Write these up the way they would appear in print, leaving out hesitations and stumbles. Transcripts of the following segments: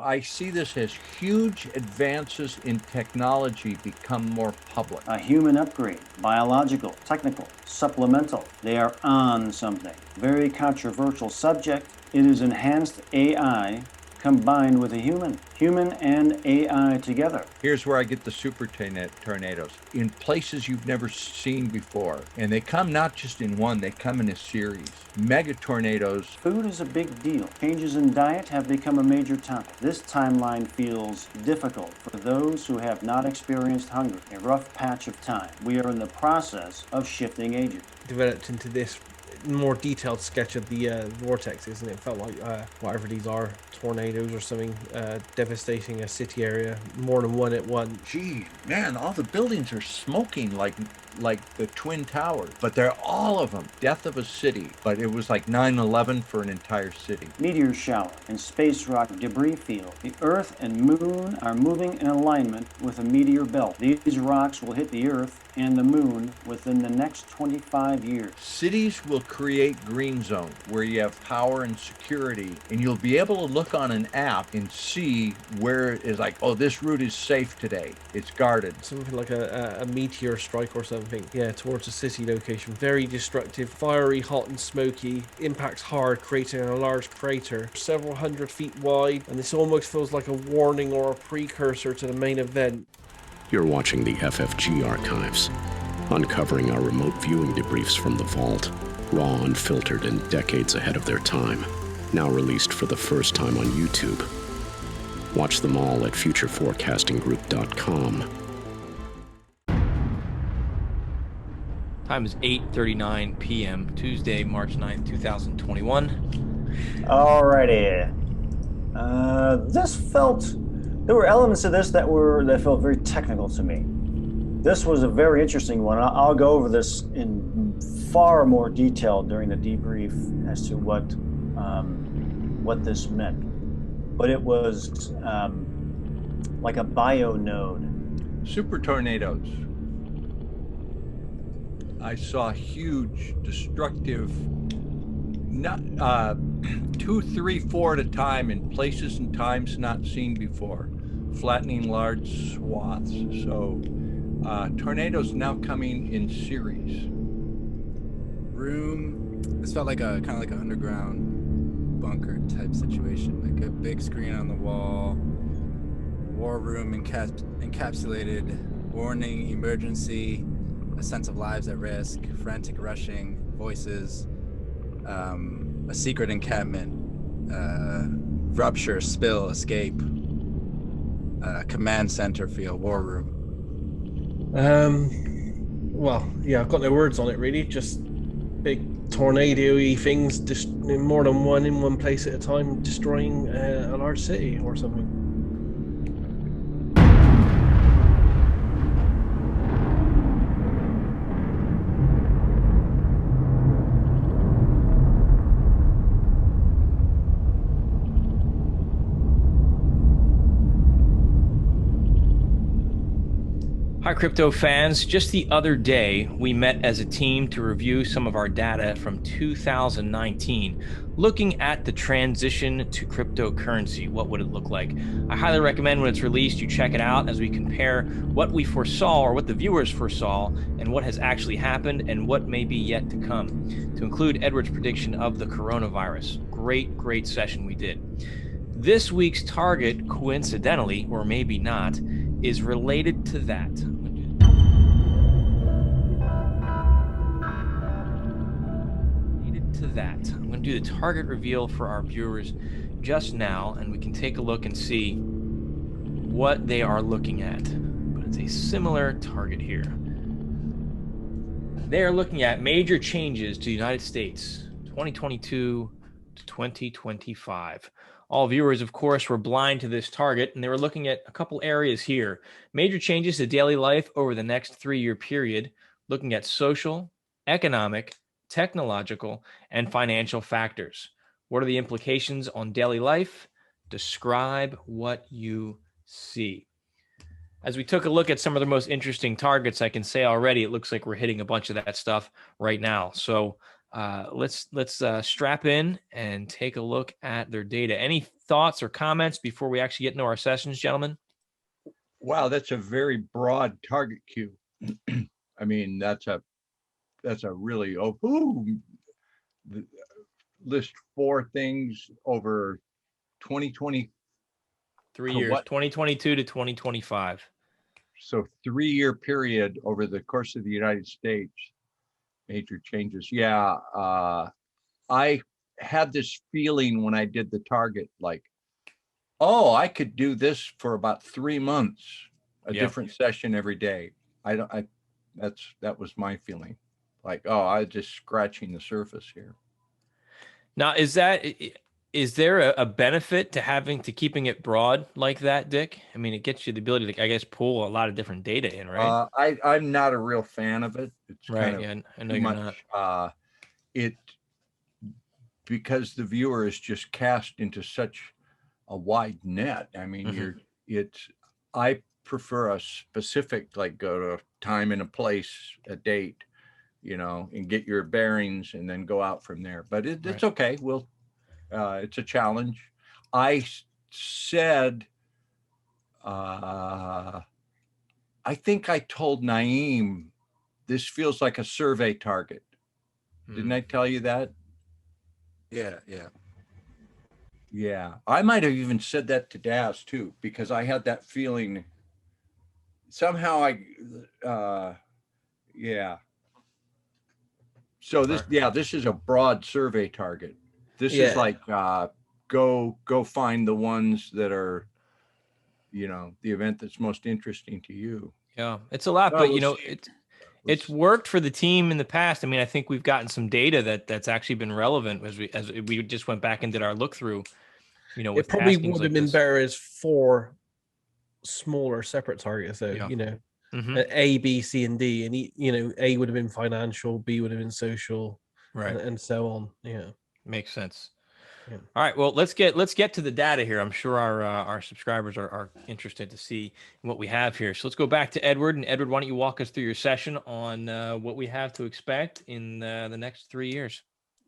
I see this as huge advances in technology become more public. A human upgrade, biological, technical, supplemental. They are on something. Very controversial subject. It is enhanced AI combined with a human and AI together. Here's where I get the super tornadoes in places you've never seen before. And they come not just in one, they come in a series. Mega tornadoes. Food is a big deal. Changes in diet have become a major topic. This timeline feels difficult for those who have not experienced hunger, a rough patch of time. We are in the process of shifting ages. Developed into this more detailed sketch of the vortexes, and it felt like whatever these are, tornadoes or something, devastating a city area, more than one at once. Gee, man, all the buildings are smoking like the Twin Towers, but they're all of them. Death of a city, but it was like 9/11 for an entire city. Meteor shower and space rock debris field. The Earth and Moon are moving in alignment with a meteor belt. These rocks will hit the Earth and the Moon within the next 25 years. Cities will create green zones where you have power and security, and you'll be able to look on an app and see where it is like, oh, this route is safe today. It's guarded. Something like a meteor strike or something, yeah, towards a city location. Very destructive, fiery, hot and smoky, impacts hard, creating a large crater, several hundred feet wide, and this almost feels like a warning or a precursor to the main event. You're watching the FFG archives, uncovering our remote viewing debriefs from the vault, raw, unfiltered, and decades ahead of their time, now released for the first time on YouTube. Watch them all at futureforecastinggroup.com. Time is 8:39 p.m., Tuesday, March 9th, 2021. Alrighty. There were elements of this that felt very technical to me. This was a very interesting one. I'll go over this in far more detail during the debrief as to what this meant. But it was like a bio node. Super tornadoes. I saw huge, destructive, not 2, 3, 4 at a time in places and times not seen before, flattening large swaths. So tornadoes now coming in series. This felt like a kind of like an underground bunker type situation, like a big screen on the wall, war room encapsulated, warning, emergency, a sense of lives at risk, frantic rushing, voices, a secret encampment, rupture, spill, escape, command center feel, war room. Well, yeah, I've got no words on it really, just big tornado-y things, just more than one in one place at a time, destroying a large city or something. Hi, crypto fans. Just the other day, we met as a team to review some of our data from 2019, looking at the transition to cryptocurrency. What would it look like? I highly recommend when it's released, you check it out as we compare what we foresaw or what the viewers foresaw and what has actually happened and what may be yet to come, to include Edward's prediction of the coronavirus. Great session we did. This week's target, coincidentally, or maybe not, is related to that. I'm going to do the target reveal for our viewers just now, and we can take a look and see what they are looking at. But it's a similar target here. They are looking at major changes to the United States, 2022 to 2025. All viewers, of course, were blind to this target, and they were looking at a couple areas here. Major changes to daily life over the next 3-year period, looking at social, economic, technological, and financial factors. What are the implications on daily life? Describe what you see. As we took a look at some of the most interesting targets, I can say already it looks like we're hitting a bunch of that stuff right now. So let's strap in and take a look at their data. Any thoughts or comments before we actually get into our sessions, gentlemen? Wow, that's a very broad target queue. I mean, that's a really list 4 things over 2020 3 for years, what? 2022 to 2025. So 3-year period over the course of the United States, major changes. Yeah, I had this feeling when I did the target, like, oh, I could do this for about 3 months, a Yeah. different session every day. That was my feeling. Like, oh, I was just scratching the surface here. Now, is there a benefit to keeping it broad like that, Dick? I mean, it gets you the ability to, I guess, pull a lot of different data in, right? I'm not a real fan of it. It's kind Right. of Yeah, I know too you're much. not. It because the viewer is just cast into such a wide net. I mean, Mhm. I prefer a specific, like, go to time and a place, a date, and get your bearings and then go out from there. But Right. it's okay. It's a challenge. I said, I think I told Naimm, this feels like a survey target. Didn't I tell you that? Yeah. Yeah. I might have even said that to Daz too, because I had that feeling somehow yeah. So this is a broad survey target. This is Yeah. like, go find the ones that are, the event that's most interesting to you. Yeah, it's a lot, Well, but we'll see. it's worked for the team in the past. I mean, I think we've gotten some data that's actually been relevant as we just went back and did our look through, with It probably taskings would have like been this. better as 4 smaller separate targets, though. Yeah. Hmm. A, B, C, and D, and A would have been financial, B would have been social, Right. and so on. Yeah. Makes sense. Yeah. All right. Well, let's get to the data here. I'm sure our subscribers are interested to see what we have here. So let's go back to Edward. And Edward, why don't you walk us through your session on what we have to expect in the next 3 years?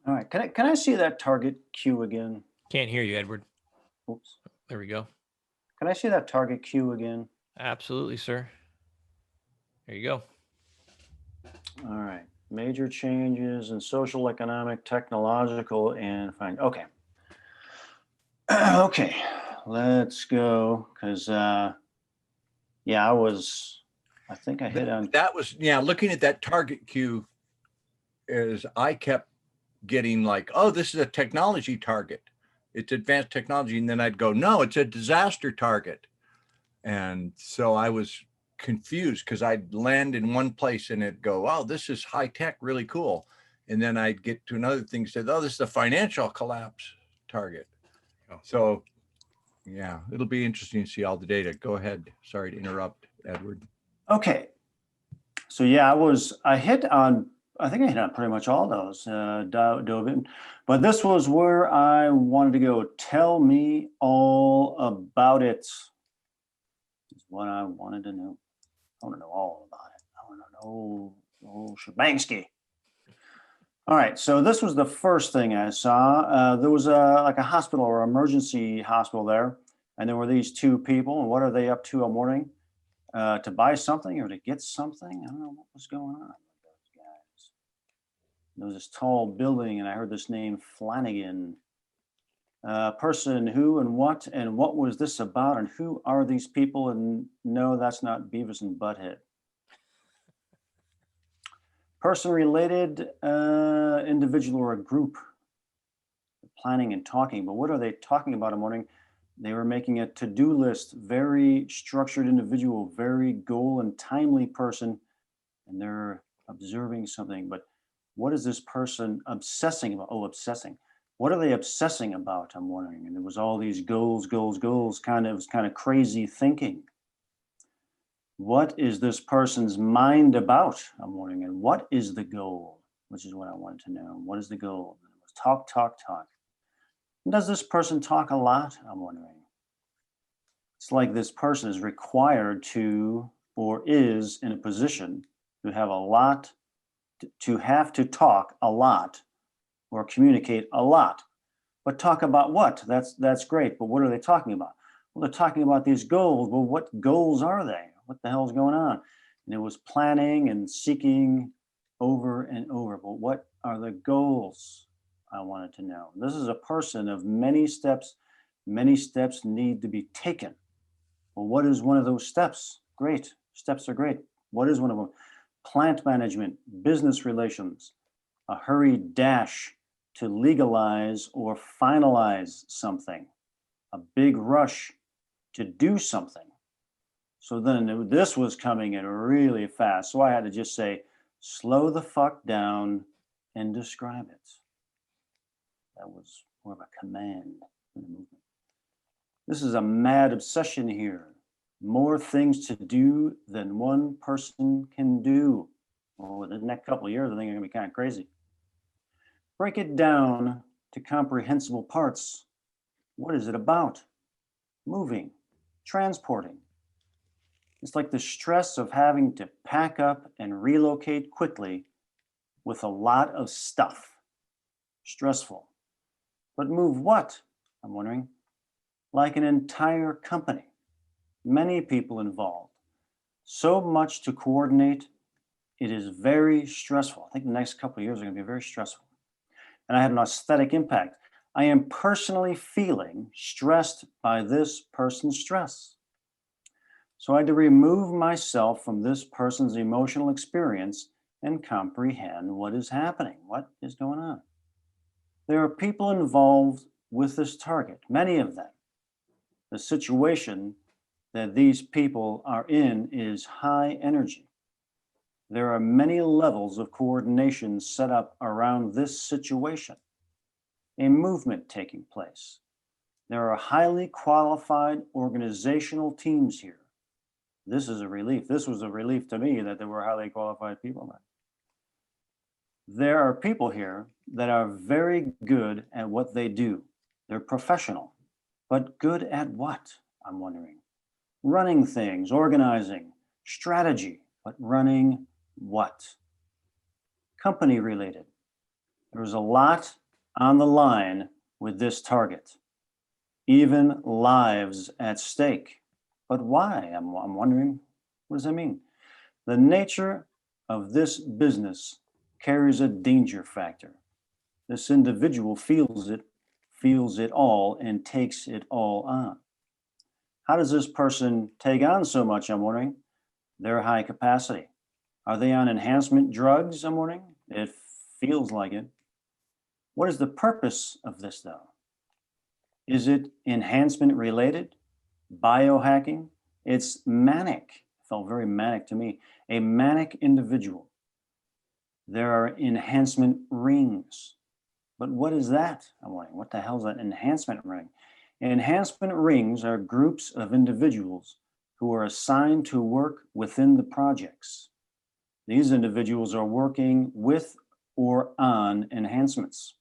All right. Can I see that target queue again? Can't hear you, Edward. Oops. There we go. Can I see that target queue again? Absolutely, sir. There you go. All right. Major changes in social, economic, technological, and fine. Okay. Okay. Let's go. Because, I think I hit on. That was, looking at that target queue, is I kept getting like, oh, this is a technology target. It's advanced technology. And then I'd go, no, it's a disaster target. And so I was confused because I'd land in one place and it'd go, oh, this is high tech, really cool. And then I'd get to another thing, said, oh, this is a financial collapse target. So yeah, it'll be interesting to see all the data. Go ahead. Sorry to interrupt, Edward. Okay. So I think I hit on pretty much all those, dove in. But this was where I wanted to go. Tell me all about it. Is what I wanted to know. I want to know all about it. I want to know the whole shebangsky. All right, so this was the first thing I saw. There was like a hospital or emergency hospital there, and there were these 2 people. And what are they up to all morning? To buy something or to get something? I don't know what was going on with those guys. There was this tall building, and I heard this name Flanagan. Person who and what was this about, and who are these people? And no, that's not Beavis and Butthead. Person related, individual or a group. Planning and talking, but what are they talking about in the morning? They were making a to-do list, very structured individual, very goal and timely person, and they're observing something. But what is this person obsessing about? Oh, obsessing. What are they obsessing about? I'm wondering. And there was all these goals, kind of crazy thinking. What is this person's mind about? I'm wondering. And what is the goal? Which is what I wanted to know. What is the goal? And it was talk, talk, talk. And does this person talk a lot? I'm wondering. It's like this person is required to, or is in a position to have a lot, to have to talk a lot or communicate a lot. But talk about what? That's great, but what are they talking about? Well, they're talking about these goals. Well, what goals are they? What the hell's going on? And it was planning and seeking over and over. But what are the goals? I wanted to know. This is a person of many steps. Many steps need to be taken. Well, what is one of those steps? Great. Steps are great. What is one of them? Plant management, business relations, a hurried dash to legalize or finalize something, a big rush to do something. So then this was coming in really fast. So I had to just say, slow the fuck down and describe it. That was more of a command in the movement. This is a mad obsession here. More things to do than one person can do. Well, in the next couple of years, I think it's gonna be kind of crazy. Break it down to comprehensible parts. What is it about? Moving, transporting. It's like the stress of having to pack up and relocate quickly with a lot of stuff. Stressful. But move what? I'm wondering. Like an entire company. Many people involved. So much to coordinate. It is very stressful. I think the next couple of years are going to be very stressful. And I had an aesthetic impact. I am personally feeling stressed by this person's stress. So I had to remove myself from this person's emotional experience and comprehend what is happening, what is going on. There are people involved with this target, many of them. The situation that these people are in is high energy. There are many levels of coordination set up around this situation. A movement taking place. There are highly qualified organizational teams here. This is a relief. This was a relief to me that there were highly qualified people there. There are people here that are very good at what they do. They're professional, but good at what? I'm wondering. Running things, organizing, strategy, but running what? Company related. There's a lot on the line with this target, even lives at stake. But why? I'm wondering, what does that mean? The nature of this business carries a danger factor. This individual feels it all, and takes it all on. How does this person take on so much, I'm wondering? Their high capacity. Are they on enhancement drugs, I'm wondering? It feels like it. What is the purpose of this, though? Is it enhancement related? Biohacking? It's manic. It felt very manic to me. A manic individual. There are enhancement rings. But what is that? I'm wondering, what the hell is that enhancement ring? Enhancement rings are groups of individuals who are assigned to work within the projects. These individuals are working with or on enhancements.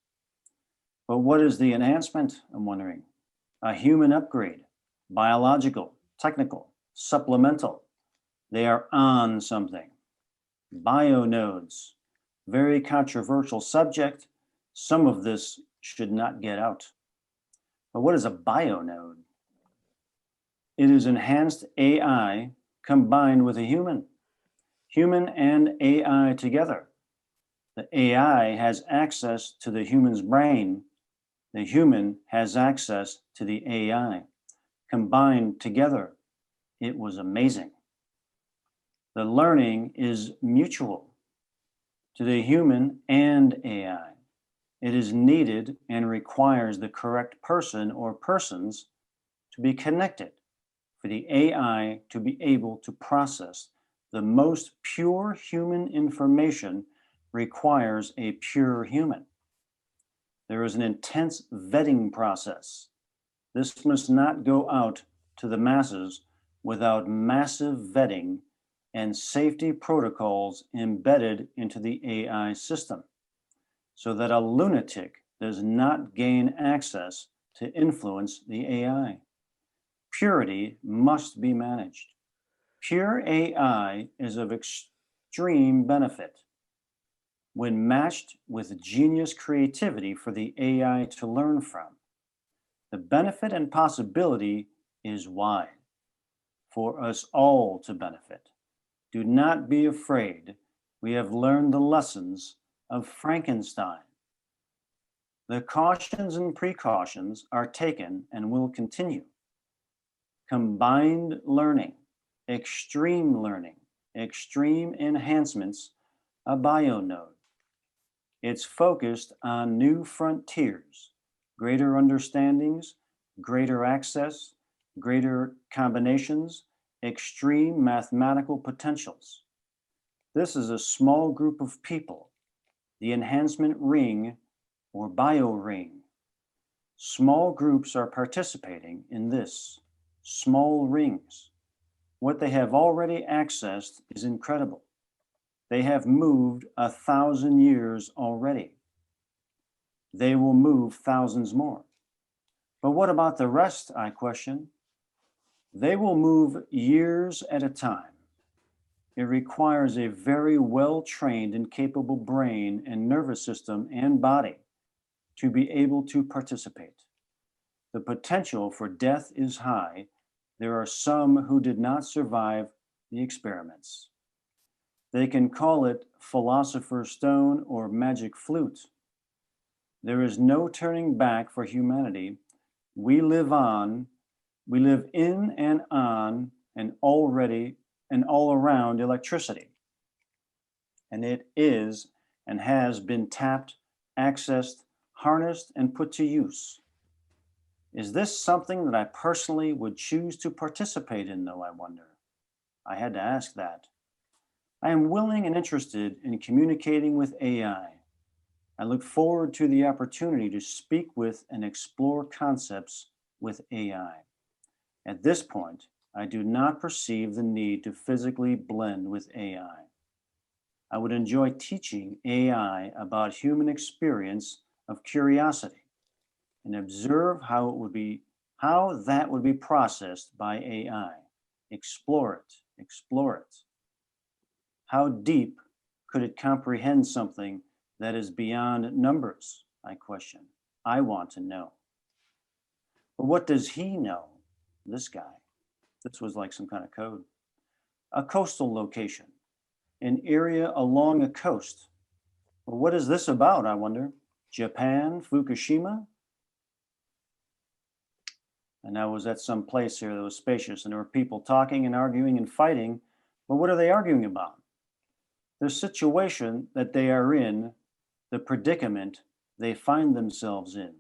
But what is the enhancement, I'm wondering? A human upgrade, biological, technical, supplemental. They are on something. Bionodes, very controversial subject. Some of this should not get out. But what is a bionode? It is enhanced AI combined with a human. Human and AI together. The AI has access to the human's brain. The human has access to the AI. Combined together, it was amazing. The learning is mutual to the human and AI. It is needed and requires the correct person or persons to be connected for the AI to be able to process the most pure human information requires a pure human. There is an intense vetting process. This must not go out to the masses without massive vetting and safety protocols embedded into the AI system, so that a lunatic does not gain access to influence the AI. Purity must be managed. Pure AI is of extreme benefit when matched with genius creativity for the AI to learn from. The benefit and possibility is wide for us all to benefit. Do not be afraid. We have learned the lessons of Frankenstein. The cautions and precautions are taken and will continue. Combined learning, extreme enhancements, a bionode. It's focused on new frontiers, greater understandings, greater access, greater combinations, extreme mathematical potentials. This is a small group of people, the enhancement ring or bioring. Small groups are participating in this, small rings. What they have already accessed is incredible. They have moved 1,000 years already. They will move thousands more. But what about the rest, I question? They will move years at a time. It requires a very well-trained and capable brain and nervous system and body to be able to participate. The potential for death is high. There are some who did not survive the experiments. They can call it philosopher's stone or magic flute. There is no turning back for humanity. We live on, we live in and on and already and all around electricity. And it is and has been tapped, accessed, harnessed, and put to use. Is this something that I personally would choose to participate in, though, I wonder? I had to ask that. I am willing and interested in communicating with AI. I look forward to the opportunity to speak with and explore concepts with AI. At this point, I do not perceive the need to physically blend with AI. I would enjoy teaching AI about human experience of curiosity and observe how that would be processed by AI. Explore it. How deep could it comprehend something that is beyond numbers? I question. I want to know. But what does he know? This guy. This was like some kind of code. A coastal location, an area along a coast. Well, what is this about, I wonder? Japan, Fukushima? And I was at some place here that was spacious, and there were people talking and arguing and fighting. But what are they arguing about? The situation that they are in, the predicament they find themselves in.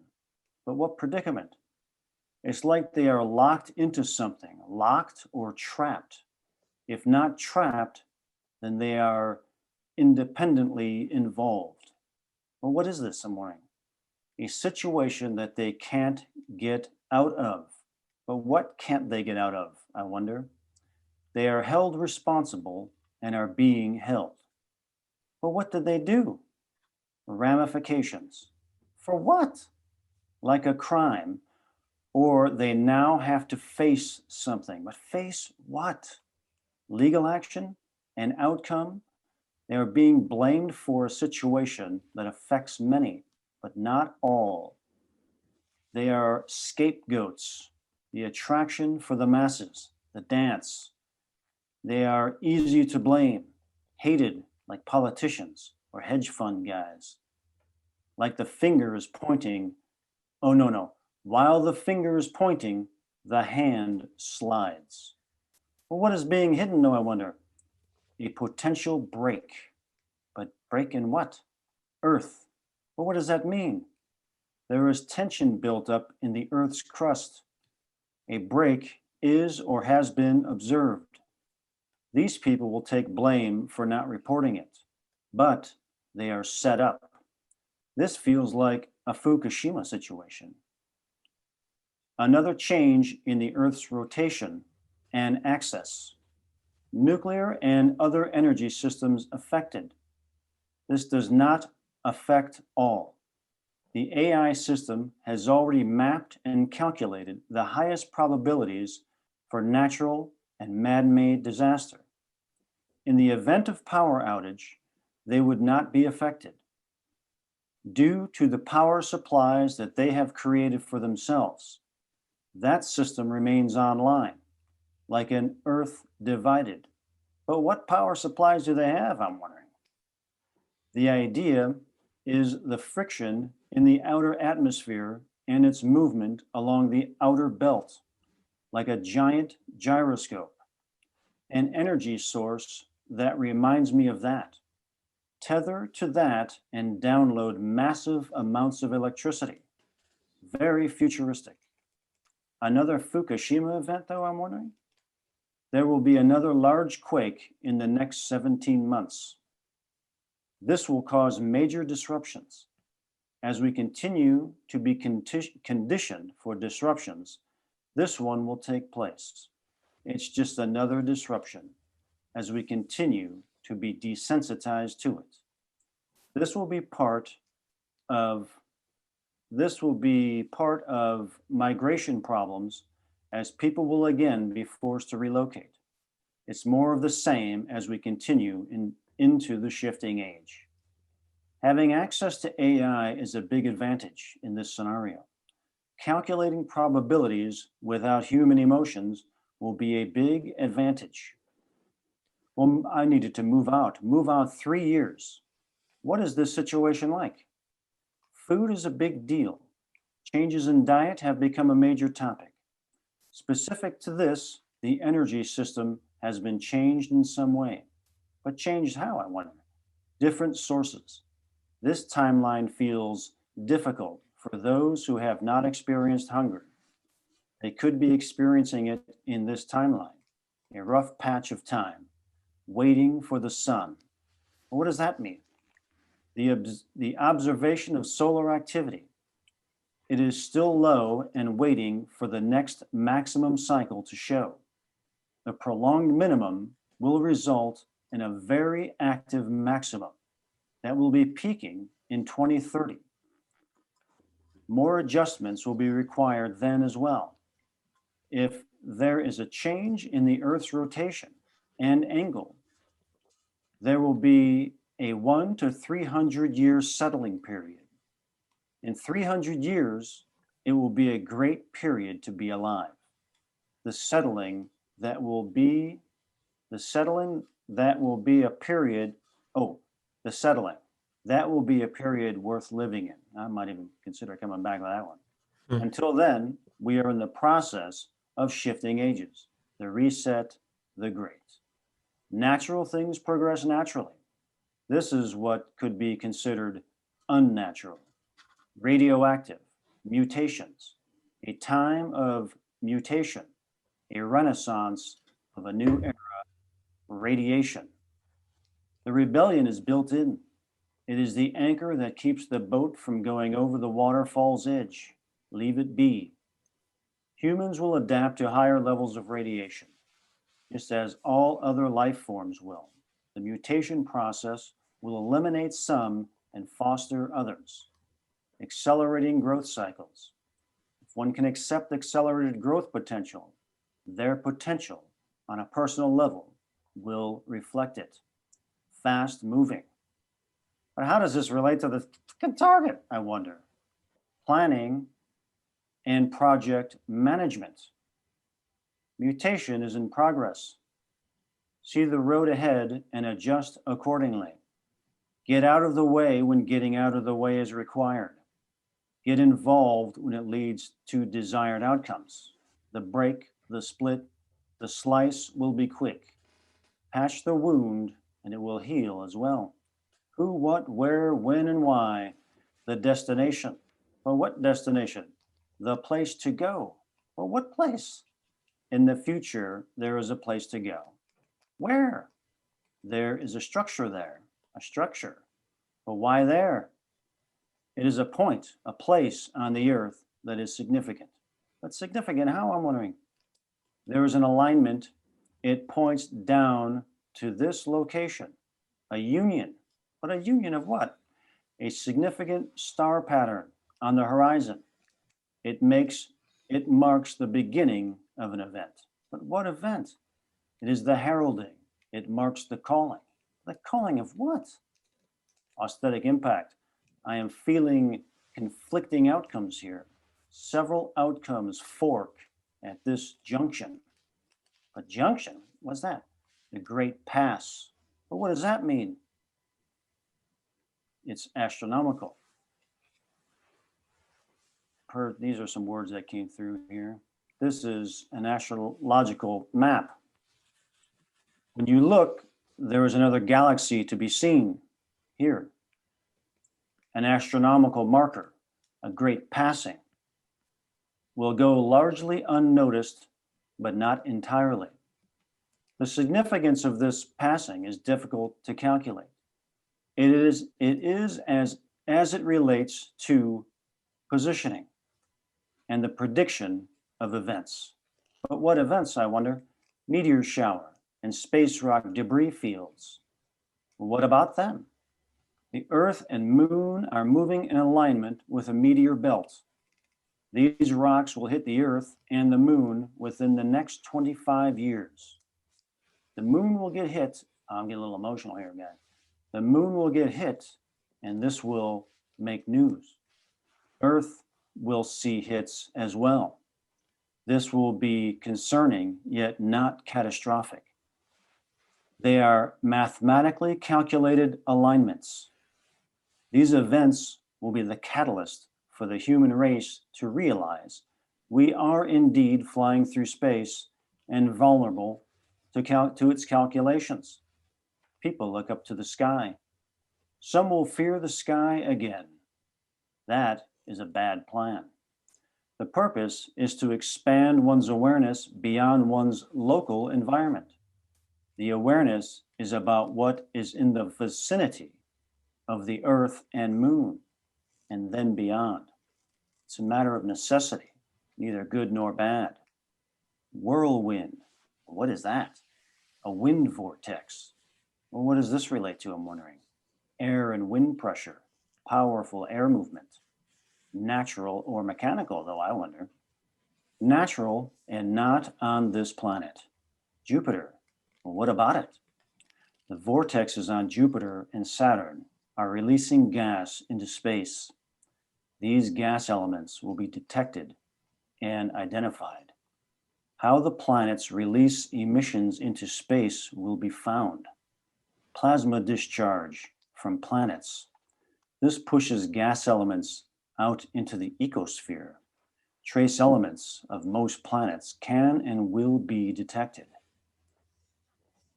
But what predicament? It's like they are locked into something, locked or trapped. If not trapped, then they are independently involved. Well, what is this, I'm wondering? A situation that they can't get out of. But what can't they get out of, I wonder? They are held responsible and are being held. But what did they do? Ramifications. For what? Like a crime. Or they now have to face something. But face what? Legal action? An outcome? They are being blamed for a situation that affects many, but not all. They are scapegoats, the attraction for the masses, the dance. They are easy to blame, hated like politicians or hedge fund guys. Like the finger is pointing, oh no. While the finger is pointing, the hand slides. Well, what is being hidden, though, I wonder? A potential break. But break in what? Earth. Well, what does that mean? There is tension built up in the Earth's crust. A break is or has been observed. These people will take blame for not reporting it, but they are set up. This feels like a Fukushima situation. Another change in the Earth's rotation and axis. Nuclear and other energy systems affected. This does not affect all. The AI system has already mapped and calculated the highest probabilities for natural and man-made disaster. In the event of power outage, they would not be affected. due to the power supplies that they have created for themselves. That system remains online, like an Earth divided. But what power supplies do they have, I'm wondering? The idea is the friction in the outer atmosphere and its movement along the outer belt, like a giant gyroscope. An energy source that reminds me of that. Tether to that and download massive amounts of electricity. Very futuristic. Another Fukushima event, though, I'm wondering? There will be another large quake in the next 17 months. This will cause major disruptions. As we continue to be conditioned for disruptions, this one will take place. It's just another disruption as we continue to be desensitized to it. This will be part of migration problems as people will again be forced to relocate. It's more of the same as we continue into the shifting age. Having access to AI is a big advantage in this scenario. Calculating probabilities without human emotions will be a big advantage. Well, I needed to move out 3 years. What is this situation like? Food is a big deal. Changes in diet have become a major topic. Specific to this, the energy system has been changed in some way. But changed how, I wonder? Different sources. This timeline feels difficult for those who have not experienced hunger. They could be experiencing it in this timeline, a rough patch of time, waiting for the sun. What does that mean? The observation of solar activity. It is still low and waiting for the next maximum cycle to show. The prolonged minimum will result in a very active maximum that will be peaking in 2030. More adjustments will be required then as well. If there is a change in the Earth's rotation and angle, there will be a 1 to 300 year settling period. In 300 years, it will be a great period to be alive. The settling that will be a period, the settling, that will be a period worth living in. I might even consider coming back to that one. Until then, we are in the process of shifting ages, the reset, the great. Natural things progress naturally. This is what could be considered unnatural. Radioactive, mutations, a time of mutation, a renaissance of a new era, radiation. The rebellion is built in. It is the anchor that keeps the boat from going over the waterfall's edge. Leave it be. Humans will adapt to higher levels of radiation, just as all other life forms will. The mutation process will eliminate some and foster others, accelerating growth cycles. If one can accept accelerated growth potential, their potential on a personal level will reflect it. Fast moving. But how does this relate to the target, I wonder? Planning and project management. Mutation is in progress. See the road ahead and adjust accordingly. Get out of the way when getting out of the way is required. Get involved when it leads to desired outcomes. The break, the split, the slice will be quick. Patch the wound and it will heal as well. Who, what, where, when, and why. The destination. Well, what destination? The place to go. Well, what place? In the future, there is a place to go. Where? There is a structure there, a structure. But why there? It is a point, a place on the earth that is significant. But significant how, I'm wondering? There is an alignment. It points down to this location, a union. But a union of what? A significant star pattern on the horizon. It marks the beginning of an event. But what event? It is the heralding. It marks the calling. The calling of what? Aesthetic impact. I am feeling conflicting outcomes here. Several outcomes fork at this junction. A junction? What's that? The Great Pass. But what does that mean? It's astronomical. These are some words that came through here. This is an astrological map. When you look, there is another galaxy to be seen here. An astronomical marker, a great passing, will go largely unnoticed, but not entirely. The significance of this passing is difficult to calculate. It is as it relates to positioning and the prediction of events. But what events, I wonder? Meteor shower and space rock debris fields. What about them? The Earth and Moon are moving in alignment with a meteor belt. These rocks will hit the Earth and the Moon within the next 25 years. The Moon will get hit. I'm getting a little emotional here, guys. The Moon will get hit, and this will make news. Earth will see hits as well. This will be concerning, yet not catastrophic. They are mathematically calculated alignments. These events will be the catalyst for the human race to realize we are indeed flying through space and vulnerable to its calculations. People look up to the sky. Some will fear the sky again. That is a bad plan. The purpose is to expand one's awareness beyond one's local environment. The awareness is about what is in the vicinity of the Earth and Moon, and then beyond. It's a matter of necessity, neither good nor bad. Whirlwind, what is that? A wind vortex. Well, what does this relate to, I'm wondering? Air and wind pressure, powerful air movement. Natural or mechanical, though, I wonder. Natural and not on this planet. Jupiter, well, what about it? The vortexes on Jupiter and Saturn are releasing gas into space. These gas elements will be detected and identified. How the planets release emissions into space will be found. Plasma discharge from planets. This pushes gas elements out into the ecosphere. Trace elements of most planets can and will be detected.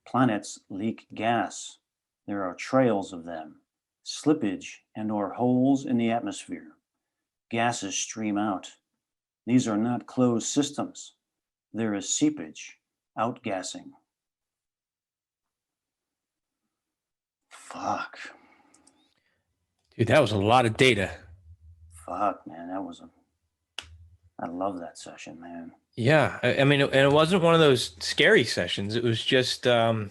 Planets leak gas. There are trails of them, slippage and/or holes in the atmosphere. Gases stream out. These are not closed systems. There is seepage, outgassing. Fuck. Dude, that was a lot of data. Fuck, man, I love that session, man. Yeah, I mean, and it wasn't one of those scary sessions. It was just, I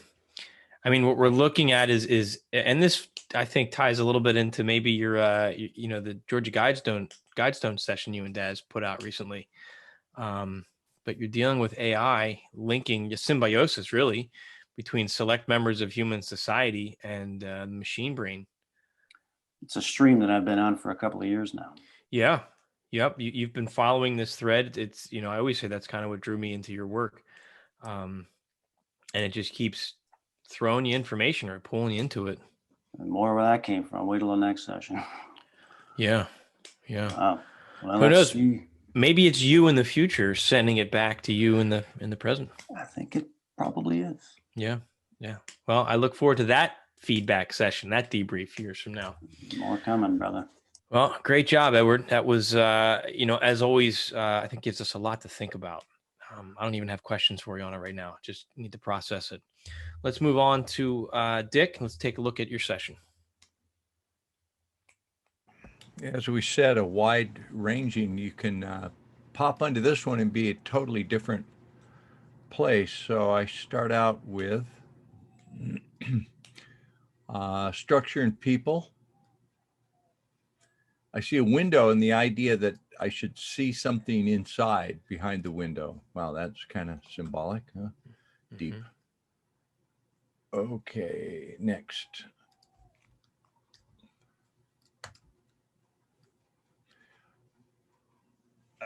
mean, what we're looking at is, and this I think ties a little bit into maybe your, the Georgia Guidestone session you and Daz put out recently. But you're dealing with AI linking just symbiosis, really, between select members of human society and the machine brain. It's a stream that I've been on for a couple of years now. Yeah. Yep. You've been following this thread. It's, I always say that's kind of what drew me into your work. And it just keeps throwing you information or pulling you into it. And more where that came from. Wait till the next session. Yeah. Yeah. Wow. Well, Who knows? See. Maybe it's you in the future sending it back to you in the present. I think it probably is. Yeah. Yeah. Well, I look forward to that feedback session, that debrief years from now. More coming, brother. Well, great job, Edward. That was, as always, I think gives us a lot to think about. I don't even have questions for you on it right now. Just need to process it. Let's move on to Dick. Let's take a look at your session. As we said, a wide ranging, you can pop onto this one and be a totally different place. So I start out with structure and people. I see a window and the idea that I should see something inside behind the window. Wow, that's kind of symbolic, huh? Deep. Okay, next.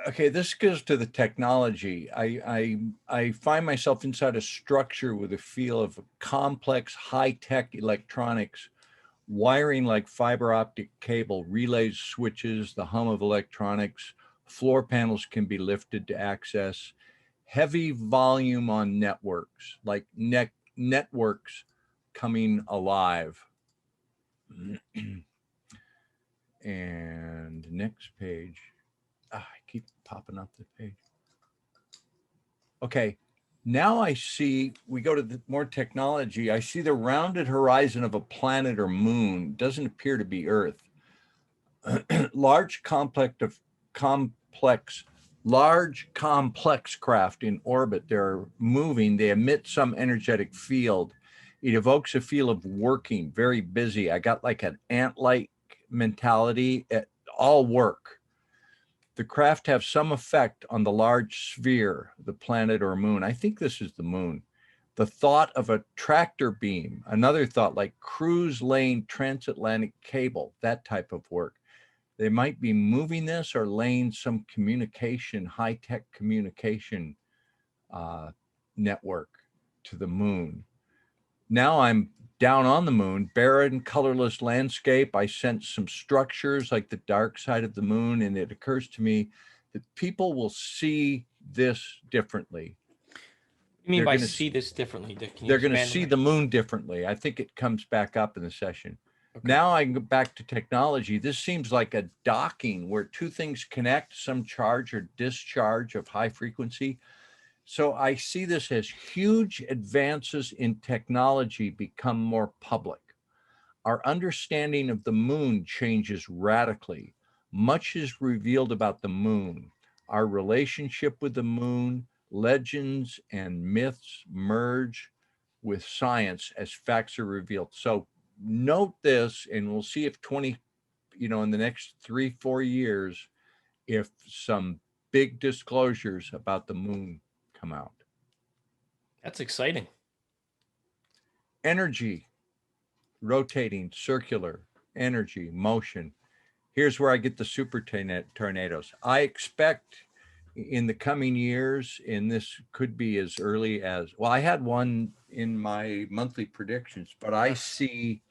Okay, this goes to the technology. I find myself inside a structure with a feel of complex, high-tech electronics, wiring like fiber optic cable, relays, switches, the hum of electronics. Floor panels can be lifted to access. Heavy volume on networks, like networks coming alive. And next page. I keep popping up the page. Okay, now I see, we go to the more technology. I see the rounded horizon of a planet or moon. Doesn't appear to be Earth. Large complex craft in orbit. They're moving. They emit some energetic field. It evokes a feel of working, very busy. I got like an ant-like mentality at all work. The craft have some effect on the large sphere, the planet or moon. I think this is the moon. The thought of a tractor beam, another thought like cruise lane transatlantic cable, that type of work. They might be moving this or laying some communication, high-tech communication network to the moon. Now I'm down on the moon, barren, colorless landscape. I sense some structures like the dark side of the moon, and it occurs to me that people will see this differently. You mean They're by gonna see this differently, Dick? Can you They're going to expand on see that? the moon differently. I think it comes back up in the session. Okay. Now I can go back to technology. This seems like a docking where two things connect, some charge or discharge of high frequency. So I see this as huge advances in technology become more public. Our understanding of the moon changes radically. Much is revealed about the moon, our relationship with the moon, legends and myths merge with science as facts are revealed. So note this, and we'll see if in the next 3-4 years, if some big disclosures about the moon come out. That's exciting. Energy, rotating, circular, energy, motion. Here's where I get the super tornadoes. I expect in the coming years, and this could be as early as, well, I had one in my monthly predictions, but I see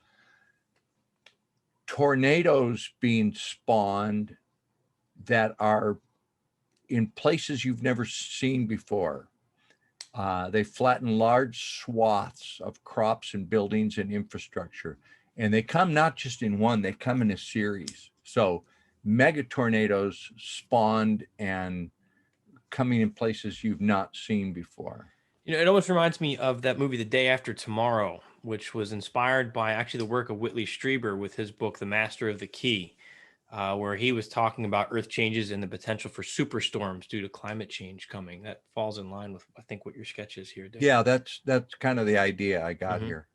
tornadoes being spawned that are in places you've never seen before. They flatten large swaths of crops and buildings and infrastructure. And they come not just in one, they come in a series. So mega tornadoes spawned and coming in places you've not seen before. It almost reminds me of that movie, The Day After Tomorrow, which was inspired by actually the work of Whitley Strieber with his book, The Master of the Key, where he was talking about Earth changes and the potential for superstorms due to climate change coming. That falls in line with, I think, what your sketch is here, Dick. Yeah, that's kind of the idea I got Mhm. here.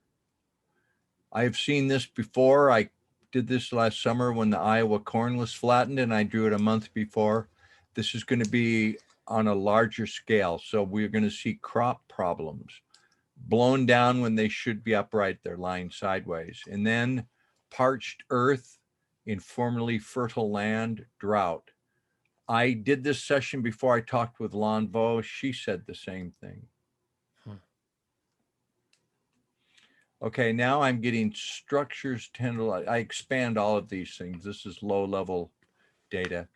I've seen this before. I did this last summer when the Iowa corn was flattened, and I drew it a month before. This is going to be on a larger scale. So we're going to see crop problems, blown down when they should be upright. They're lying sideways. And then parched earth in formerly fertile land, drought. I did this session before I talked with Lon Vo. She said the same thing. Okay, now I'm getting structures, I expand all of these things. This is low level data.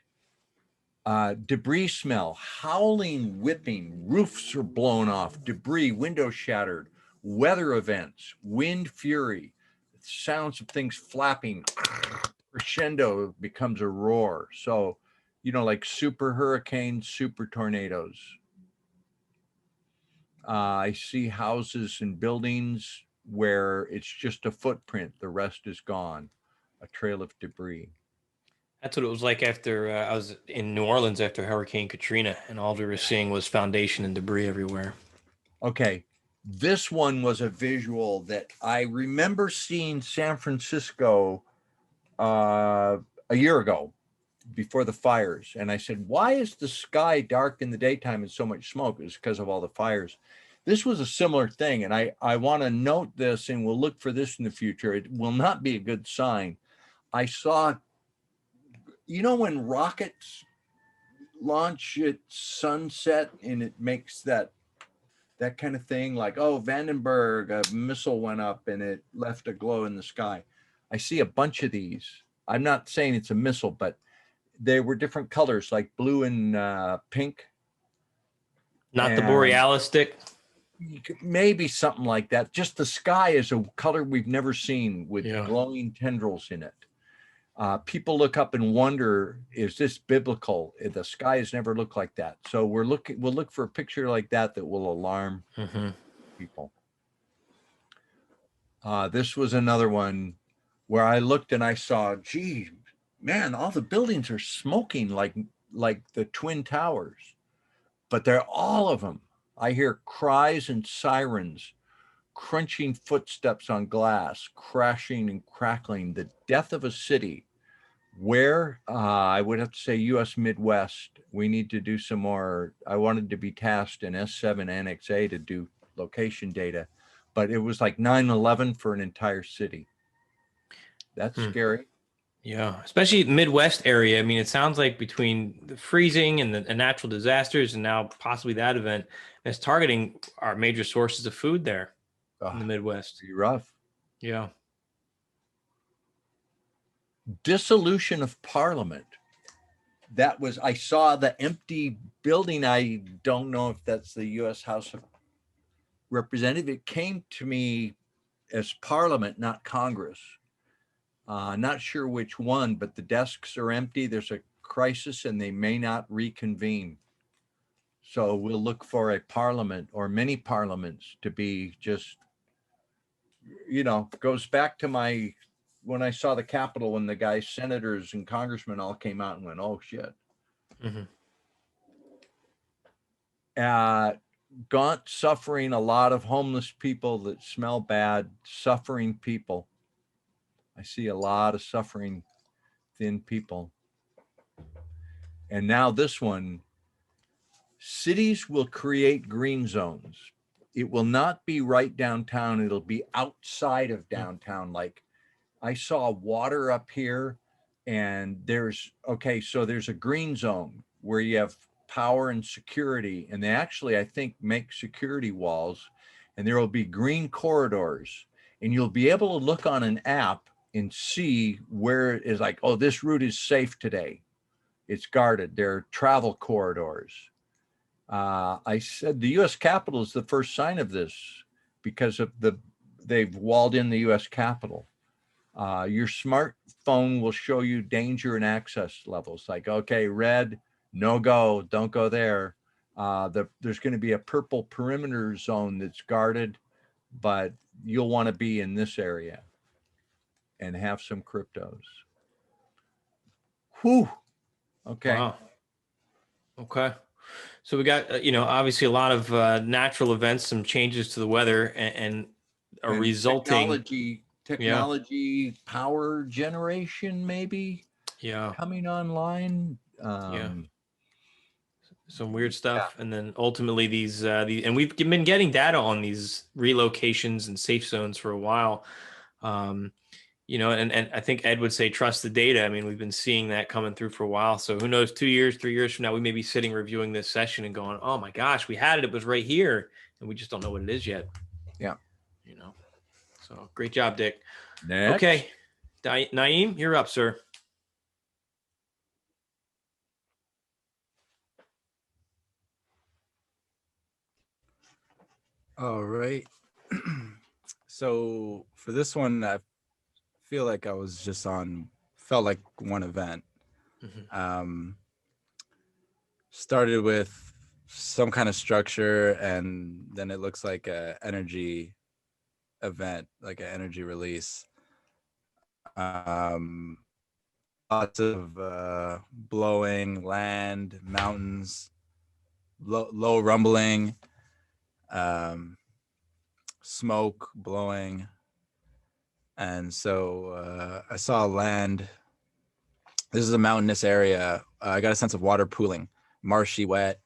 Debris smell, howling, whipping, roofs are blown off, debris, windows shattered, weather events, wind fury, sounds of things flapping, crescendo becomes a roar. So, like super hurricanes, super tornadoes. I see houses and buildings where it's just a footprint, the rest is gone, a trail of debris. That's what it was like after I was in New Orleans after Hurricane Katrina, and all we were seeing was foundation and debris everywhere. Okay, this one was a visual that I remember seeing San Francisco a year ago before the fires. And I said, why is the sky dark in the daytime and so much smoke? It's because of all the fires. This was a similar thing. And I want to note this, and we'll look for this in the future. It will not be a good sign. I saw, when rockets launch at sunset and it makes that kind of thing, like, oh, Vandenberg, a missile went up and it left a glow in the sky. I see a bunch of these. I'm not saying it's a missile, but they were different colors, like blue and pink. Not the And borealis stick. maybe something like that. Just the sky is a color we've never seen with Yeah. glowing tendrils in it. People look up and wonder, is this biblical? The sky has never looked like that. So we'll look for a picture like that will alarm people. This was another one where I looked and I saw, gee, man, all the buildings are smoking like the Twin Towers, but they're all of them. I hear cries and sirens, crunching footsteps on glass, crashing and crackling, the death of a city. Where I would have to say U.S. Midwest, we need to do some more. I wanted to be tasked in S7 Annex A to do location data, but it was like 9/11 for an entire city. That's scary. Yeah, especially Midwest area. I mean, it sounds like between the freezing and the natural disasters and now possibly that event, it's targeting our major sources of food there in the Midwest. Pretty rough. Yeah. Dissolution of Parliament. That was, I saw the empty building. I don't know if that's the U.S. House of Representatives. It came to me as Parliament, not Congress. Not sure which one, but the desks are empty. There's a crisis and they may not reconvene. So we'll look for a parliament or many parliaments to be just, goes back to when I saw the Capitol, when the guys, senators and congressmen all came out and went, oh shit. Gaunt suffering, a lot of homeless people that smell bad, suffering people. I see a lot of suffering, thin people. And now this one, cities will create green zones. It will not be right downtown. It'll be outside of downtown. Like I saw water up here and there's a green zone where you have power and security. And they actually, I think, make security walls, and there will be green corridors, and you'll be able to look on an app and see where it is, like, oh, this route is safe today. It's guarded. There are travel corridors. I said the U.S. Capitol is the first sign of this because of they've walled in the U.S. Capitol. Your smartphone will show you danger and access levels. Like, okay, red, no go, don't go there. There's going to be a purple perimeter zone that's guarded, but you'll want to be in this area and have some cryptos. Whew. Okay. Wow. Okay. So we got, obviously a lot of natural events, some changes to the weather and resulting technology, Power generation, maybe coming online. Some weird stuff. And then ultimately these, and we've been getting data on these relocations and safe zones for a while. And I think Ed would say, trust the data. I mean, we've been seeing that coming through for a while. So who knows, 2 years, 3 years from now, we may be sitting reviewing this session and going, oh my gosh, we had it. It was right here. And we just don't know what it is yet. Yeah. So great job, Dick. Next. Okay. Naimm, you're up, sir. All right. So for this one, I feel like I was just felt like one event. Started with some kind of structure, and then it looks like a energy event, like an energy release. Lots of blowing, land, mountains, low rumbling, smoke blowing. And so I saw land. This is a mountainous area. I got a sense of water pooling, marshy, wet,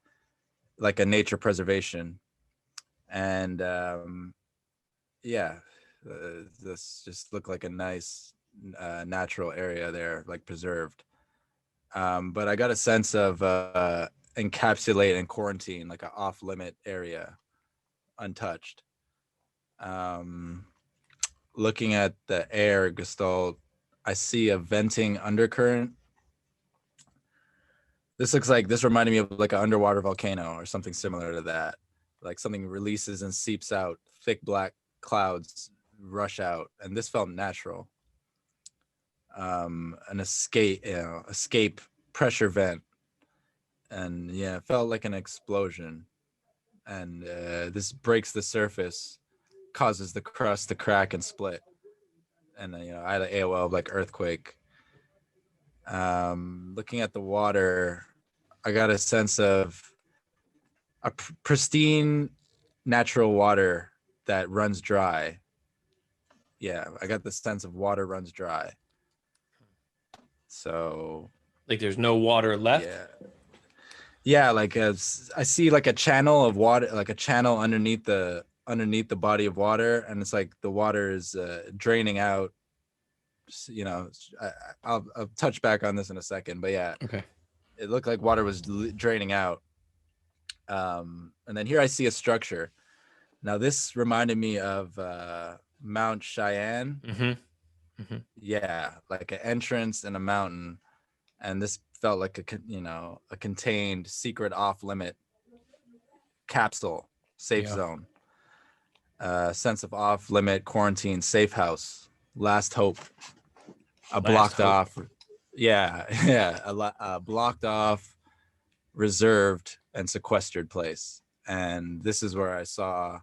like a nature preservation. And this just looked like a nice natural area there, like preserved. But I got a sense of encapsulate and quarantine, like an off limit area, untouched. Looking at the air gestalt, I see a venting undercurrent. This reminded me of like an underwater volcano or something similar to that. Like something releases and seeps out, thick black clouds rush out, and this felt natural. An escape pressure vent, and yeah, it felt like an explosion. And this breaks the surface, causes the crust to crack and split. And I had an AOL like earthquake. Looking at the water, I got a sense of a pristine natural water that runs dry. Yeah, I got the sense of water runs dry. So Like there's no water left. Yeah, like I see like a channel of water, like a channel underneath the body of water, and it's like the water is draining out. I'll touch back on this in a second, but yeah, Okay. it looked like water was draining out. And then here I see a structure. Now this reminded me of Mount Cheyenne. Yeah, like an entrance in a mountain, and this felt like a contained secret off limit capsule safe zone, sense of off limit quarantine safe house, last hope, a blocked off, a blocked off, reserved and sequestered place. And this is where I saw.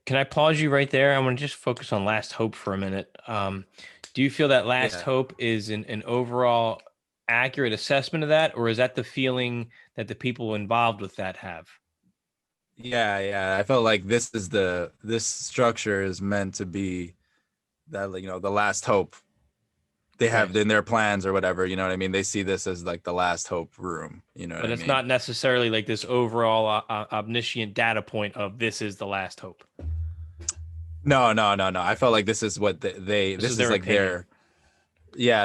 Can I pause you right there? I want to just focus on last hope for a minute. Do you feel that last hope is an overall accurate assessment of that, or is that the feeling that the people involved with that have? Yeah, I felt like this structure is meant to be that, the last hope they have in their plans or whatever, you know what I mean? They see this as like the last hope room, you know what I mean? But it's not necessarily like this overall omniscient data point of this is the last hope. No. I felt like this is what this is like opinion.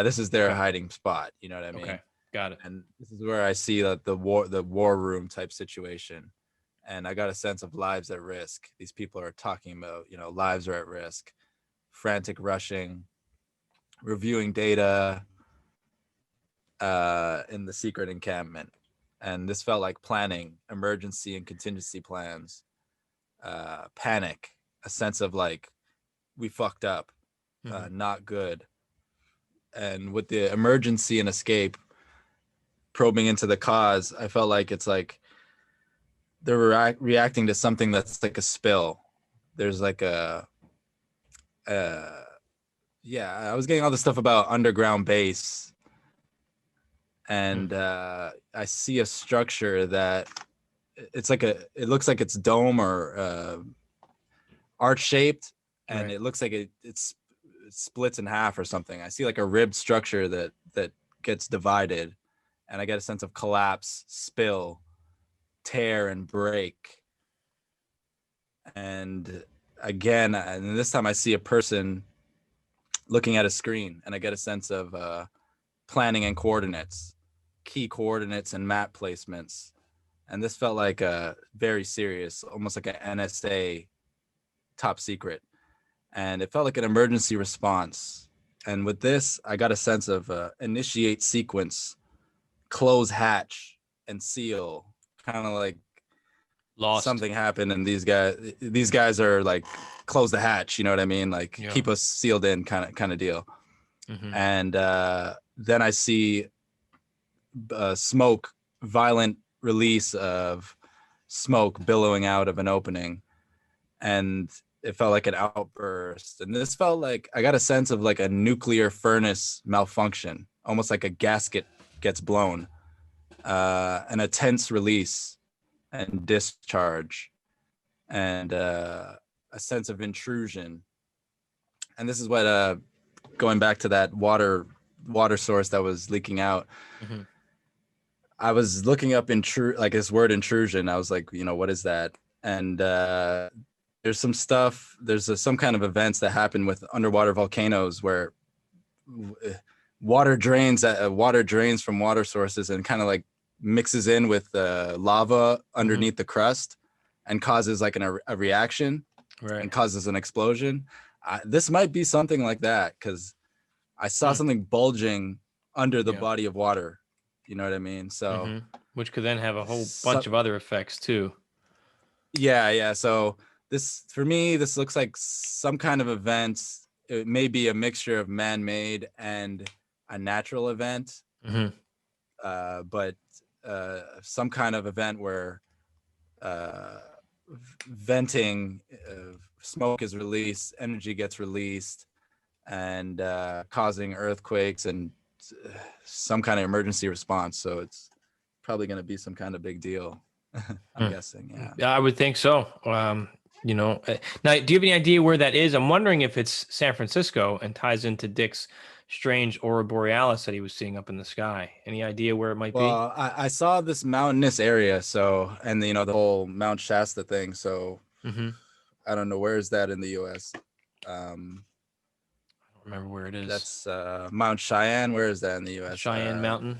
This is their hiding spot, you know what I mean? Okay, got it. And this is where I see that the war room type situation. And I got a sense of lives at risk. These people are talking about, lives are at risk, frantic rushing, reviewing data in the secret encampment. And this felt like planning, emergency and contingency plans, panic, a sense of like, we fucked up, not good. And with the emergency and escape, probing into the cause, I felt like it's like they're reacting to something that's like a spill. There's like I was getting all this stuff about underground base, and I see a structure that it looks like it's dome or arch shaped, and it looks like it splits in half or something. I see like a ribbed structure that gets divided, and I get a sense of collapse, spill, tear, and break. And again, and this time I see a person looking at a screen, and I get a sense of planning and coordinates, key coordinates and map placements. And this felt like a very serious, almost like an NSA top secret. And it felt like an emergency response. And with this, I got a sense of initiate sequence, close hatch, and seal. Kind of like Lost. Something happened, and these guys are like, close the hatch. You know what I mean? Like keep us sealed in, kind of deal. And then I see smoke, violent release of smoke billowing out of an opening, and it felt like an outburst. And this felt like I got a sense of like a nuclear furnace malfunction, almost like a gasket gets blown, and a tense release and discharge, and a sense of intrusion. And this is what going back to that water source that was leaking out. I was looking up like this word intrusion. I was like, what is that? And there's some stuff, some kind of events that happen with underwater volcanoes where water drains from water sources and kind of like mixes in with lava underneath the crust and causes like a reaction and causes an explosion. This might be something like that, because I saw something bulging under the body of water. You know what I mean? So which could then have a whole bunch of other effects too. Yeah. So this, for me, this looks like some kind of event. It may be a mixture of man-made and a natural event, but some kind of event where venting, smoke is released, energy gets released, and causing earthquakes and some kind of emergency response. So it's probably going to be some kind of big deal. I'm guessing. Yeah, I would think so. You know, now, do you have any idea where that is? I'm wondering if it's San Francisco and ties into Dick's strange aurora borealis that he was seeing up in the sky. Any idea where it might be? Well, I saw this mountainous area, so, and the whole Mount Shasta thing. So I don't know, where is that in the U.S. I don't remember where it is. That's Mount Cheyenne. Where is that in the U.S.? Cheyenne Mountain,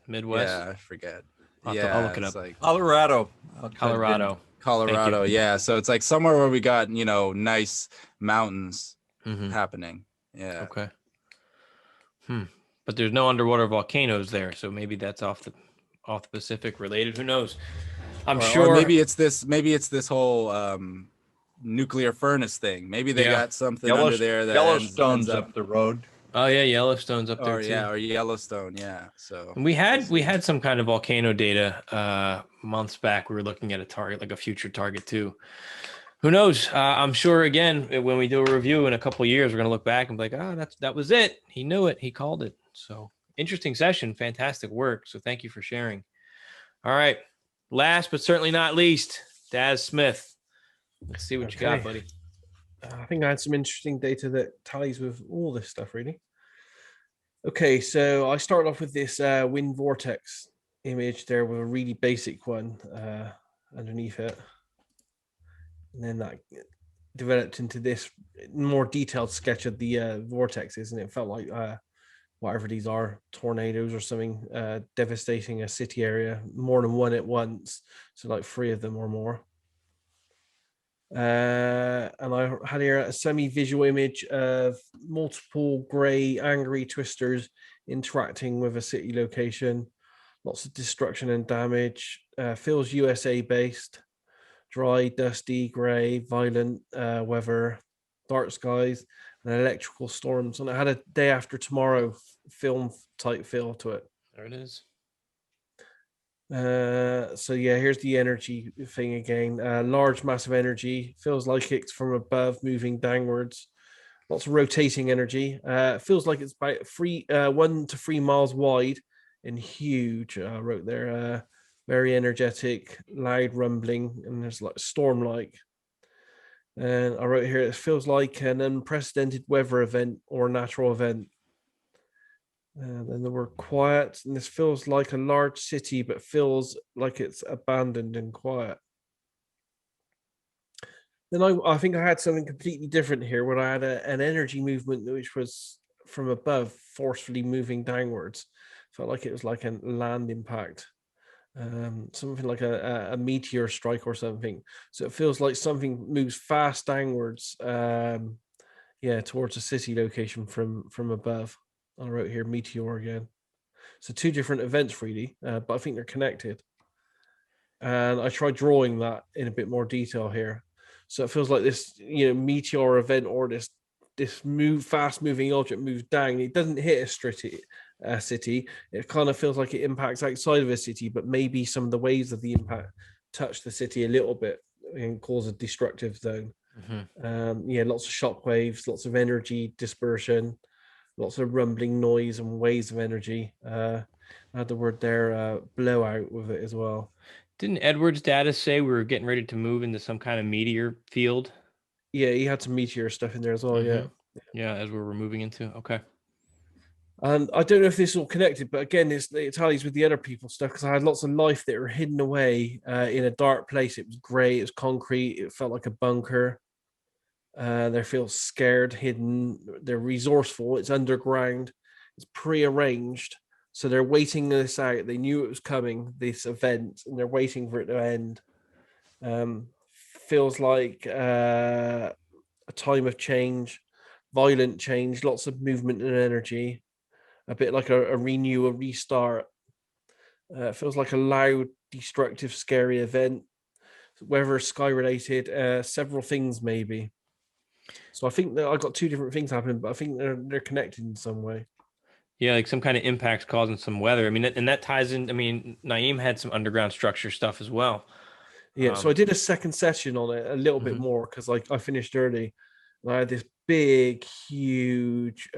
Midwest. Yeah, I forget. I'll look it up. Like Colorado. Colorado. Yeah, so it's like somewhere where we got nice mountains happening. Yeah. Okay. But there's no underwater volcanoes there, so maybe that's off the Pacific related. Who knows? I'm sure. Or maybe it's this whole nuclear furnace thing. Maybe they got something under there that Yellowstone's up the road. Oh yeah, Yellowstone's up there too. Yeah, or Yellowstone. Yeah. So we had some kind of volcano data months back. We were looking at a target, like a future target too. Who knows? I'm sure again, when we do a review in a couple of years, we're gonna look back and be like, that was it. He knew it. He called it. So interesting session, fantastic work. So thank you for sharing. All right. Last but certainly not least, Daz Smith. Let's see what you got, buddy. I think I had some interesting data that tallies with all this stuff, really. Okay, so I started off with this wind vortex image there with a really basic one underneath it. And then that developed into this more detailed sketch of the vortexes, and it felt like whatever these are, tornadoes or something, devastating a city area, more than one at once, so like 3 of them or more. And I had here a semi-visual image of multiple grey angry twisters interacting with a city location. Lots of destruction and damage. Feels USA based. Dry, dusty, grey, violent weather, dark skies, and electrical storms. And it had a day after tomorrow film type feel to it. There it is. So yeah, here's the energy thing again. Large, massive energy. Feels like it's from above, moving downwards. Lots of rotating energy. Feels like it's about 1 to 3 miles wide and huge. I wrote there. Very energetic, loud rumbling, and there's like storm-like. And I wrote here, it feels like an unprecedented weather event or natural event. And then the word quiet, and this feels like a large city, but feels like it's abandoned and quiet. Then I think I had something completely different here, where I had an energy movement which was from above, forcefully moving downwards. Felt like it was like a land impact. Something like a meteor strike or something. So it feels like something moves fast downwards, towards a city location from above. I wrote here meteor again. So 2 different events really, but I think they're connected. And I tried drawing that in a bit more detail here. So it feels like this, meteor event or this fast moving object moves down. It doesn't hit a city. It kind of feels like it impacts outside of a city, but maybe some of the waves of the impact touch the city a little bit and cause a destructive zone. Lots of shock waves, lots of energy dispersion, lots of rumbling noise and waves of energy. I had the word there, blowout with it as well. Didn't Edward's data say we were getting ready to move into some kind of meteor field? Yeah, he had some meteor stuff in there as well. Yeah, as we were moving into. Okay. And I don't know if this is all connected, but again, it tallies with the other people's stuff, because I had lots of life that were hidden away in a dark place. It was grey, it was concrete, it felt like a bunker. They feel scared, hidden, they're resourceful, it's underground. It's prearranged. So they're waiting this out. They knew it was coming, this event, and they're waiting for it to end. Feels like a time of change, violent change, lots of movement and energy, a bit like a renew, a restart. It feels like a loud, destructive, scary event, whether sky related, several things maybe. So I think that I got two different things happening, but I think they're connected in some way. Yeah, like some kind of impacts causing some weather. I mean, and that ties in. I mean, Naimm had some underground structure stuff as well. Yeah, so I did a second session on it a little bit Mhm. more because I finished early. And I had this big, huge,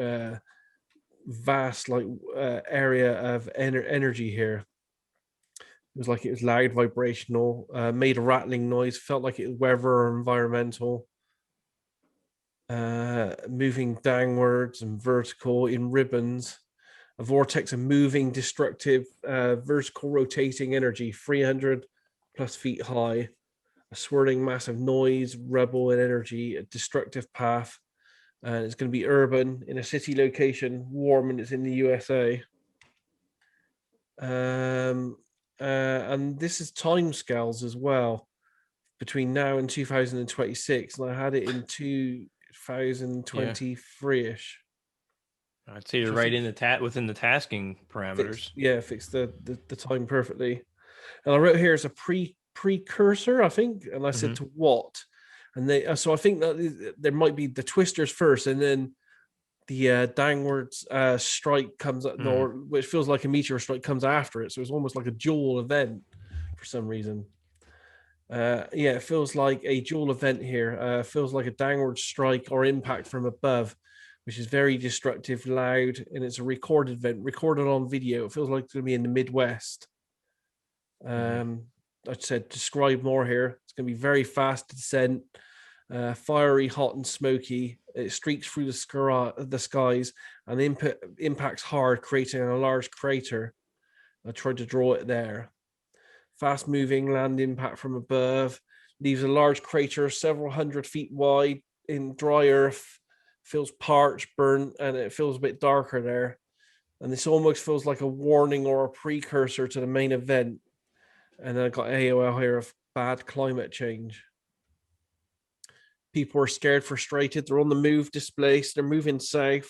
vast area of energy here. It was like it was loud, vibrational, made a rattling noise, felt like it was weather or environmental. Moving downwards and vertical in ribbons, a vortex of moving, destructive, vertical rotating energy, 300 plus feet high, a swirling mass of noise, rebel and energy, a destructive path. And it's going to be urban in a city location, warm, and it's in the USA. And this is time scales as well between now and 2026, and I had it in Yeah, 2023ish. I'd say you're Which I right think in the within the tasking parameters. fixed the time perfectly. And I wrote here as a precursor, I think, and I said Mhm. to what, and they so I think that there might be the twisters first, and then the downwards strike comes up, Mhm. or which feels like a meteor strike comes after it. So it's almost like a dual event for some reason. Yeah, it feels like a dual event here. Feels like a downward strike or impact from above, which is very destructive, loud, and it's a recorded event, recorded on video. It feels like it's going to be in the Midwest. I said describe more here. It's going to be very fast descent, fiery, hot, and smoky. It streaks through the skies and impacts hard, creating a large crater. I tried to draw it there. Fast moving land impact from above leaves a large crater several hundred feet wide in dry earth. Feels parched, burnt, and it feels a bit darker there. And this almost feels like a warning or a precursor to the main event. And then I got AOL here of bad climate change. People are scared, frustrated. They're on the move, displaced. They're moving south.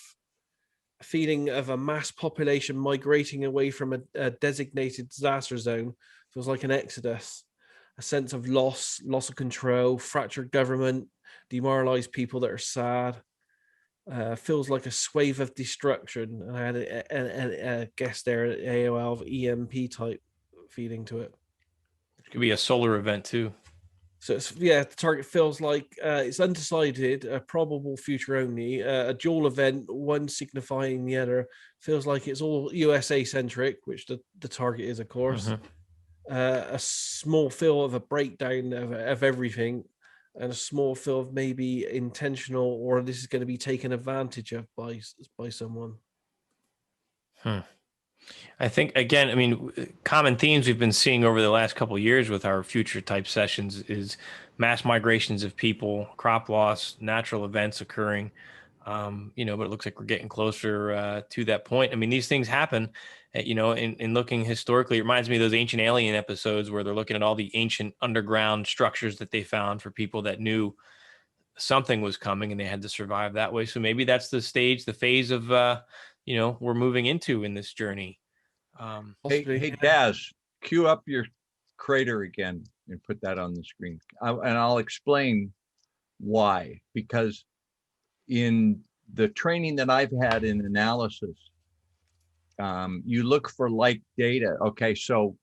A feeling of a mass population migrating away from a designated disaster zone feels like an exodus. A sense of loss of control, fractured government, demoralized people that are sad. Feels like a swathe of destruction. And I had a guest there at AOL of EMP type feeling to it. It could be a solar event too. So it's, yeah, the target feels like it's undecided, a probable future only, a dual event, one signifying the other. Feels like it's all USA centric, which the target is, of course. Mhm. A small feel of a breakdown of everything, and a small feel of maybe intentional, or this is going to be taken advantage of by someone. I think again, I mean, common themes we've been seeing over the last couple of years with our future type sessions is mass migrations of people, crop loss, natural events occurring. But it looks like we're getting closer to that point. I mean, these things happen. In looking historically, it reminds me of those ancient alien episodes where they're looking at all the ancient underground structures that they found for people that knew something was coming and they had to survive that way. So maybe that's the phase of we're moving into in this journey. Possibly. Hey, Daz, cue up your crater again and put that on the screen. And I'll explain why. Because in the training that I've had in analysis, you look for like data. Okay, so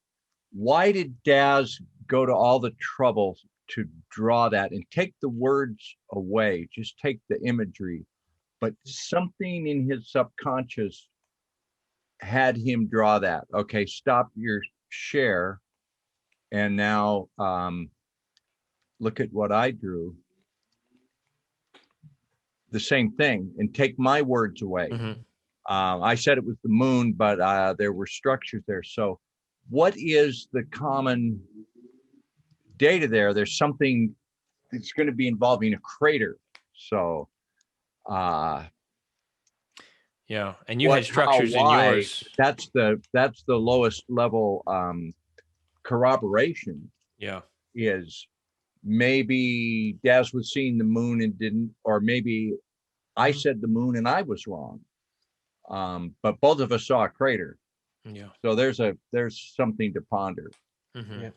why did Daz go to all the trouble to draw that and take the words away? Just take the imagery. But something in his subconscious had him draw that. Okay, stop your share. And now look at what I drew. The same thing, and take my words away. Mhm. I said it was the moon, but there were structures there. So what is the common data there? There's something that's going to be involving a crater. So Yeah. And you What, had structures how, in why, yours. that's the lowest level corroboration Yeah. is maybe Daz was seeing the moon and didn't, or maybe I said the moon and I was wrong. But both of us saw a crater. Yeah. So there's something to ponder. Mhm. Yeah.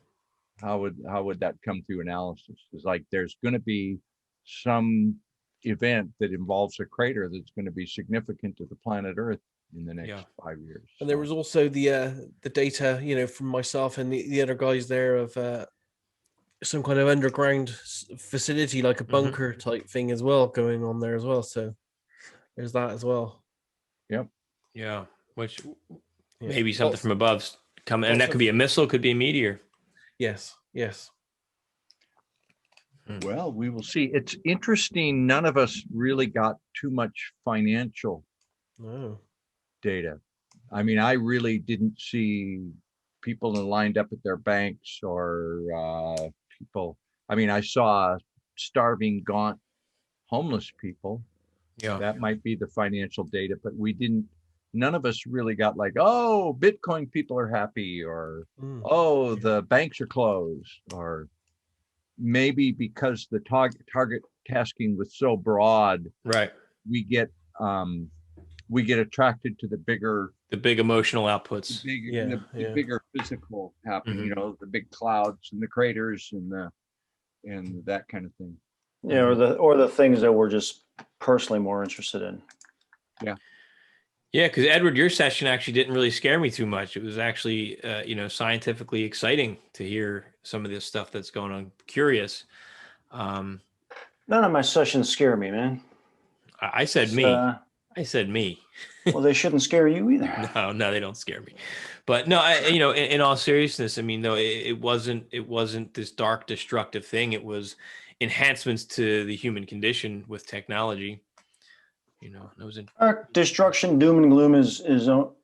How would that come through analysis? It's like there's going to be some event that involves a crater that's going to be significant to the planet Earth in the next Yeah. 5 years. And there was also the data, from myself and the other guys there of some kind of underground facility, like a bunker type thing as well, going on there as well. So there's that as well. Yep. Yeah. Which Yeah. maybe something Lots- from above come, and lots that could of- be a missile, could be a meteor. Yes. Yes. Well, we will see. It's interesting. None of us really got too much financial No. data. I mean, I really didn't see people lined up at their banks or people. I mean, I saw starving, gaunt, homeless people. Yeah. That might be the financial data, but we didn't. None of us really got like, oh, Bitcoin people are happy, or oh, the banks are closed, or maybe because the target tasking was so broad, Right. we get attracted to the bigger, The big emotional outputs. the bigger physical happening, the big clouds and the craters and that kind of thing. Yeah, or the things that we're just personally more interested in. Yeah. Yeah, because Edward, your session actually didn't really scare me too much. It was actually, scientifically exciting to hear some of this stuff that's going on. Curious. None of my sessions scare me, man. I said It's, me. I said me. Well, they shouldn't scare you either. No, they don't scare me. But no, in all seriousness, I mean, though, it wasn't this dark, destructive thing. It was enhancements to the human condition with technology. It was Dark destruction, doom and gloom is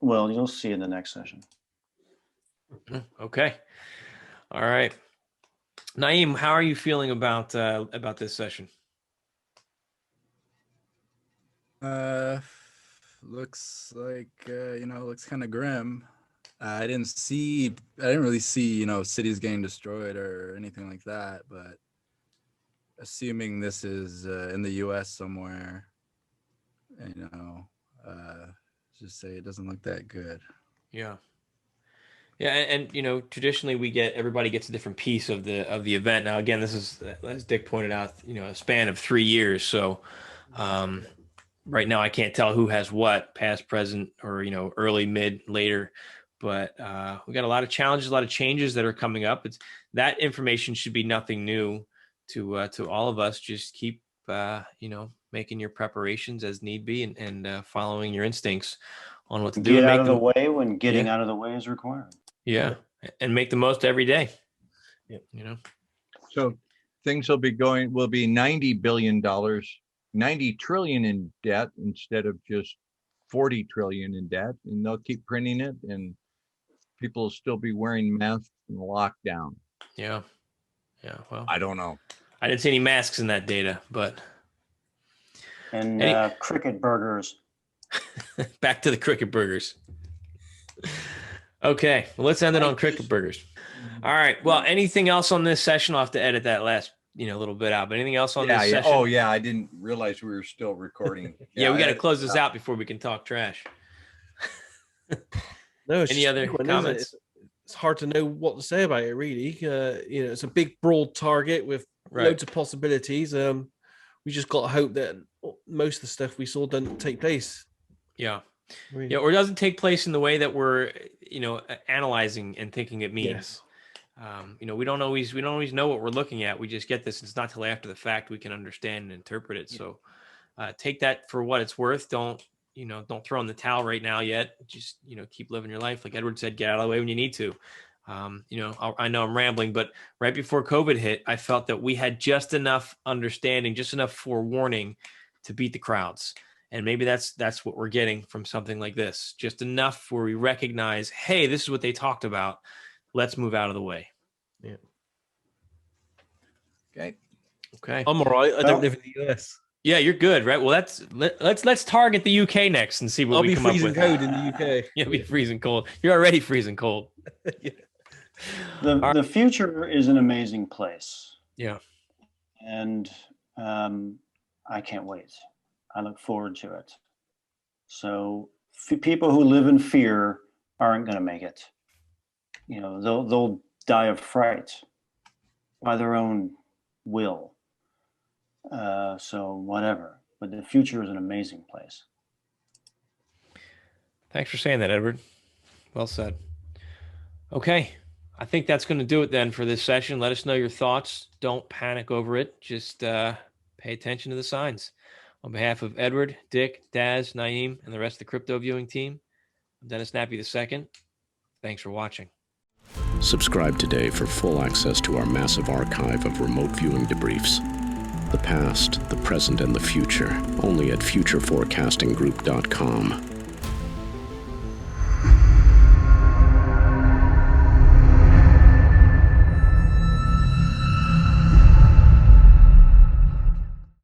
well, you'll see in the next session. okay. All right, Naimm, how are you feeling about this session? Looks like looks kind of grim. I didn't really see cities getting destroyed or anything like that, but assuming this is in the US somewhere, just say it doesn't look that good. Yeah. Yeah, and traditionally everybody gets a different piece of the event. Now, again, this is, as Dick pointed out, a span of 3 years. So, right now I can't tell who has what, past, present, or early, mid, later. But we got a lot of challenges, a lot of changes that are coming up. That information should be nothing new to all of us. Just keep making your preparations as need be, and following your instincts on what to do. Get out of the way when getting out of the way is required. Yeah, and make the most every day. Yeah. So things will be $90 billion, 90 trillion in debt instead of just 40 trillion in debt, and they'll keep printing it, and people will still be wearing masks in lockdown. Yeah. Well, I don't know. I didn't see any masks in that data, but and cricket burgers. Back to the cricket burgers. Okay, well, let's end it on cricket burgers. All right. Well, anything else on this session? I'll have to edit that last little bit out. But anything else on this session? Oh yeah, I didn't realize we were still recording. Yeah, we got to close this out before we can talk trash. No. It's Any other comments? It's hard to know what to say about it, really. It's a big, broad target with loads of possibilities. We just got to hope that most of the stuff we saw doesn't take place. Yeah. Really. Yeah, or doesn't take place in the way that we're, analyzing and thinking it means. Yes. We don't always know what we're looking at. We just get this. It's not till after the fact we can understand and interpret it. So take that for what it's worth. Don't throw in the towel right now yet. Just, keep living your life. Like Edward said, get out of the way when you need to. I know I'm rambling, but right before COVID hit, I felt that we had just enough understanding, just enough forewarning to beat the crowds. And maybe that's what we're getting from something like this. Just enough where we recognize, hey, this is what they talked about. Let's move out of the way. Yeah. Okay. Okay. I'm all right. I don't live in the US. Yeah, you're good, right? Well, let's target the UK next and see what I'll we be come up freezing with. cold in the UK. You'll be freezing cold. You're already freezing cold. Yeah. The future is an amazing place, Yeah. and I can't wait. I look forward to it. So people who live in fear aren't going to make it. You know, they'll die of fright by their own will. So whatever. But the future is an amazing place. Thanks for saying that, Edward. Well said. Okay. I think that's going to do it then for this session. Let us know your thoughts. Don't panic over it. Just pay attention to the signs. On behalf of Edward, Dick, Daz, Naimm, and the rest of the crypto viewing team, I'm Dennis Nappy II. Thanks for watching. Subscribe today for full access to our massive archive of remote viewing debriefs. The past, the present, and the future, only at futureforecastinggroup.com.